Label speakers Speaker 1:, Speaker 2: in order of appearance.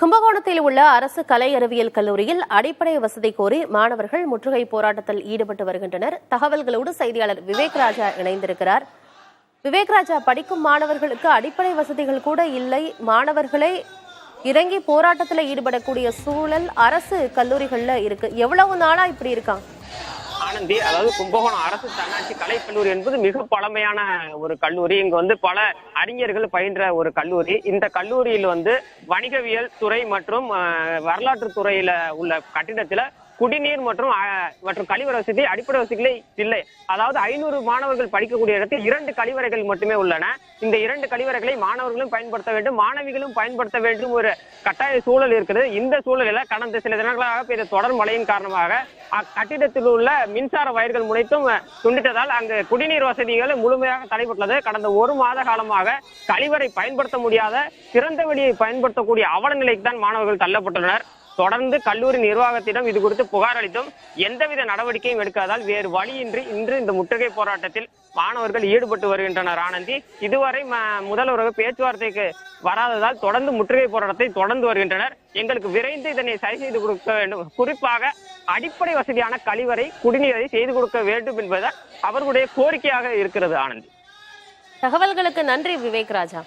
Speaker 1: கும்பகோணத்தில் உள்ள அரசு கலை அறிவியல் கல்லூரியில் அடிப்படை வசதி கோரி மாணவர்கள் முற்றுகை போராட்டத்தில் ஈடுபட்டு வருகின்றனர். தகவல்களோடு செய்தியாளர் விவேக் ராஜா இணைந்திருக்கிறார். விவேக் ராஜா, படிக்கும் மாணவர்களுக்கு அடிப்படை வசதிகள் கூட இல்லை, மாணவர்களே இறங்கி போராட்டத்தில் ஈடுபடக்கூடிய சூழல் அரசு கல்லூரிகள்ல இருக்கு. எவ்வளவு நாளா இப்படி இருக்காங்க?
Speaker 2: ஆனந்தி, அதாவது கும்பகோணம் அரசு தன்னாட்சி கலைக்கல்லூரி என்பது மிக பழமையான ஒரு கல்லூரி. இங்கு பல அறிஞர்கள் பயின்ற ஒரு கல்லூரி. இந்த கல்லூரியில் வணிகவியல் துறை மற்றும் வரலாற்று துறையில உள்ள கட்டிடத்துல குடிநீர் மற்றும் கழிவறை வசதி, அடிப்படை வசதிகளே இல்லை. அதாவது 500 மாணவர்கள் படிக்கக்கூடிய இடத்தில் 2 கழிவறைகள் மட்டுமே உள்ளன. இந்த 2 கழிவறைகளை மாணவர்களும் பயன்படுத்த வேண்டும், மாணவிகளும் பயன்படுத்த வேண்டும் ஒரு கட்டாய சூழல் இருக்கிறது. இந்த சூழலில் கடந்த சில தினங்களாக பெய்த தொடர் மழையின் காரணமாக அக்கட்டிடத்தில் உள்ள மின்சார வயர்கள் முனைத்தும் துண்டித்ததால் அங்கு குடிநீர் வசதிகள் முழுமையாக தடைபட்டுள்ளது. கடந்த 1 மாத காலமாக கழிவறை பயன்படுத்த முடியாத, திறந்த வெளியை பயன்படுத்தக்கூடிய அவல நிலைக்கு தான் மாணவர்கள் தள்ளப்பட்டுள்ளனர். தொடர்ந்து கல்லூரி நிர்வாகத்திடம் இது குறித்து புகார் அளித்தும் எந்தவித நடவடிக்கையும் எடுக்காதால் வேறு வழியின்றி இன்று இந்த முற்றுகை போராட்டத்தில் மாணவர்கள் ஈடுபட்டு வருகின்றனர். ஆனந்தி, இதுவரை முதல்வர் பேச்சுவார்த்தைக்கு வராததால் தொடர்ந்து முற்றுகை போராட்டத்தை தொடர்ந்து வருகின்றனர். எங்களுக்கு விரைந்து இதனை சரி செய்து கொடுக்க வேண்டும், குறிப்பாக அடிப்படை வசதியான கழிவறை, குடிநீரை செய்து கொடுக்க வேண்டும் என்பது அவர்களுடைய கோரிக்கையாக இருக்கிறது. ஆனந்தி,
Speaker 1: தகவல்களுக்கு நன்றி விவேக் ராஜா.